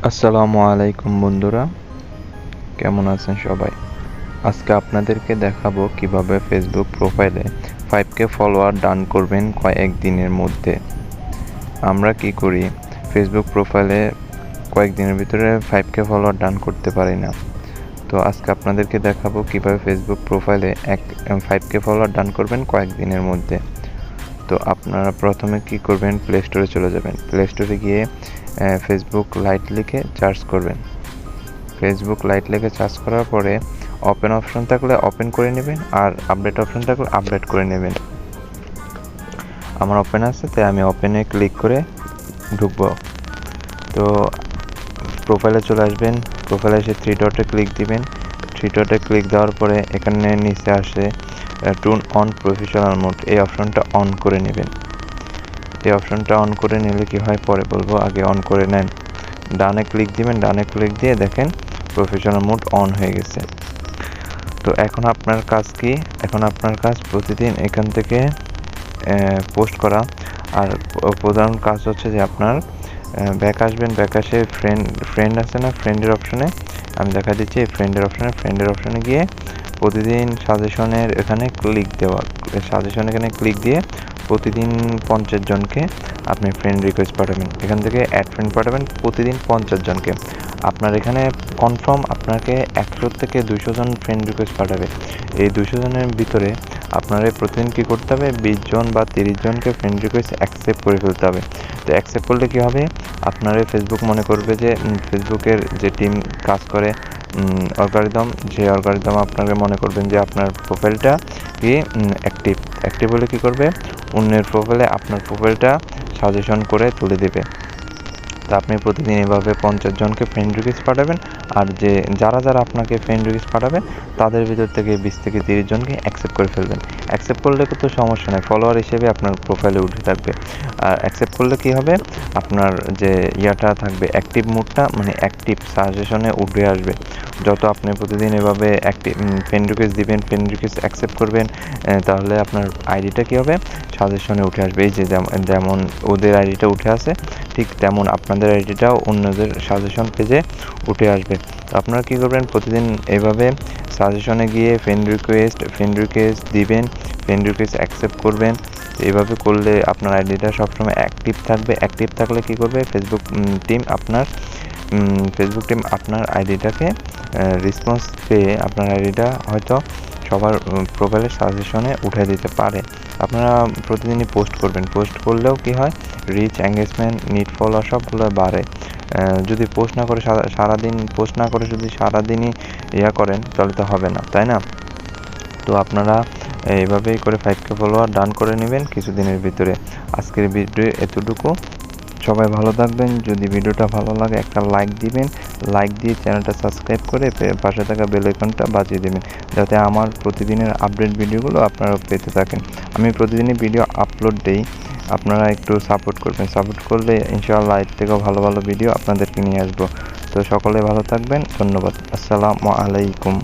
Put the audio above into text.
আসসালামু আলাইকুম বন্ধুরা, কেমন আছেন সবাই? আজকে আপনাদেরকে দেখাবো কিভাবে ফেসবুক প্রোফাইলে 5K ফলোয়ার ডান করবেন কয়েক দিনের মধ্যে। আমরা কি করি, ফেসবুক প্রোফাইলে কয়েকদিনের ভিতরে 5K ফলোয়ার ডান করতে পারি না। তো আজকে আপনাদেরকে দেখাবো কিভাবে ফেসবুক প্রোফাইলে 5K ফলোয়ার ডান করবেন কয়েকদিনের মধ্যে। তো আপনারা প্রথমে কি করবেন, প্লে স্টোরে চলে যাবেন। প্লে স্টোরে গিয়ে ফেসবুক লাইট লিখে সার্চ করবেন। ফেসবুক লাইট লিখে সার্চ করার পরে ওপেন অপশন থাকলে ওপেন করে নেবেন, আর আপডেট অপশন থাকলে আপডেট করে নেবেন। আমার ওপেন আছে, তাই আমি ওপেনে ক্লিক করে ঢুকবো। তো প্রোফাইলে চলে আসবেন। প্রোফাইলে এসে থ্রি ডটে ক্লিক দিবেন। থ্রি ডটে ক্লিক দেওয়ার পরে এখানে নিচে আসে টুন অন প্রফেশনাল মোড, এই অপশনটা অন করে নেবেন। এই অপশনটা অন করে নিলে কি হয় পরে বলবো, আগে অন করে নেন। ডানে ক্লিক দিবেন। ডানে ক্লিক দিয়ে দেখেন প্রফেশনাল মোড অন হয়ে গেছে। তো এখন আপনার কাজ কি? এখন আপনার কাজ প্রতিদিন এখান থেকে পোস্ট করা। আর প্রধান কাজ হচ্ছে যে আপনার ব্যাক আসবেন। ব্যাক আসে ফ্রেন্ড আছে না, ফ্রেন্ডের অপশনে আমি দেখা দিচ্ছি। ফ্রেন্ডের অপশনে গিয়ে প্রতিদিন সাজেশনের এখানে ক্লিক দেওয়া। সাজেশন এখানে ক্লিক দিয়ে প্রতিদিন 50 জনকে আপনি ফ্রেন্ড রিকোয়েস্ট পাঠাবেন। এখান থেকে অ্যাড ফ্রেন্ড পাঠাবেন প্রতিদিন 50 জনকে। আপনার এখানে কনফার্ম আপনাকে 100 থেকে 200 জন ফ্রেন্ড রিকোয়েস্ট পাঠাবে। এই 200 জনের ভিতরে আপনারা প্রতিদিন কী করতে হবে, 20 জন বা 30 জনকে ফ্রেন্ড রিকোয়েস্ট অ্যাকসেপ্ট করে ফেলতে হবে। তো অ্যাকসেপ্ট করলে কী হবে, আপনারা ফেসবুক মনে করবে যে ফেসবুকের যে টিম কাজ করে অ্যালগরিদম, যে অ্যালগরিদম আপনাকে মনে করবেন যে আপনার প্রোফাইলটা কি অ্যাক্টিভ হলে কী করবে, অন্যের প্রোফাইলে আপনার প্রোফাইলটা সাজেশন করে তুলে দেবে। তো আপনি প্রতিদিন এভাবে 50 জনকে ফ্রেন্ড রিকোয়েস্ট পাঠাবেন। আর যারা আপনাকে ফ্রেন্ড রিকোয়েস্ট পাঠাবে তাদের ভিতর থেকে 20 থেকে 30 জনকে অ্যাকসেপ্ট করে ফেলবেন। অ্যাকসেপ্ট করলে তো সমস্যা নেই, ফলোয়ার হিসেবে আপনার প্রোফাইলে উঠে থাকবে। আর অ্যাকসেপ্ট করলে কি হবে, আপনার যে ইয়াটা থাকবে অ্যাক্টিভ মোডটা, মানে অ্যাক্টিভ সাজেশনে উঠে আসবে। যত আপনি প্রতিদিন এভাবে ফ্রেন্ড রিকোয়েস্ট দিবেন, ফ্রেন্ড রিকোয়েস্ট অ্যাকসেপ্ট করবেন, তাহলে আপনার আইডিটা কী হবে, সাজেশনে উঠে আসবে। এই যে যেমন ওদের আইডিটা উঠে আসে, ঠিক তেমন আপনাদের আইডিটাও অন্যদের সাজেশন পেজে উঠে আসবে। তো আপনারা কী করবেন, প্রতিদিন এভাবে সাজেশনে গিয়ে ফ্রেন্ড রিকোয়েস্ট দিবেন, ফ্রেন্ড রিকোয়েস্ট অ্যাকসেপ্ট করবেন। এভাবে করলে আপনার আইডিটা সবসময় অ্যাক্টিভ থাকবে। অ্যাক্টিভ থাকলে কী করবে, ফেসবুক টিম আপনার আইডিটাকে রেসপন্স পেয়ে আপনার আইডিটা হয়তো সবার প্রোফাইলের সাজেশনে উঠে দিতে পারে। আপনারা প্রতিদিনই পোস্ট করবেন। পোস্ট করলেও কি হয়, রিচ, এঙ্গেজমেন্ট, নিট ফলোয়ার সবগুলো বাড়ে। যদি পোস্ট না করে সারাদিন পোস্ট না করে যদি সারাদিনই করেন তাহলে তো হবে না, তাই না? তো আপনারা এইভাবেই করে 5K ফলোয়ার ডান করে নেবেন কিছুদিনের ভিতরে। আজকের ভিডিও এতটুকু। সবাই ভালো থাকবেন। যদি ভিডিওটা ভালো লাগে একটা লাইক দিবেন। লাইক দিয়ে চ্যানেলটা সাবস্ক্রাইব করে পাশে থাকা বেল আইকনটা বাজিয়ে দেবেন, যাতে আমার প্রতিদিনের আপডেট ভিডিওগুলো আপনারা পেতে থাকেন। আমি প্রতিদিনই ভিডিও আপলোড দেই, আপনারা একটু সাপোর্ট করবেন। সাপোর্ট করলে ইনশাআল্লাহ এর থেকেও ভালো ভালো ভিডিও আপনাদেরকে নিয়ে আসবো। তো সকলে ভালো থাকবেন, ধন্যবাদ। আসসালামু আলাইকুম।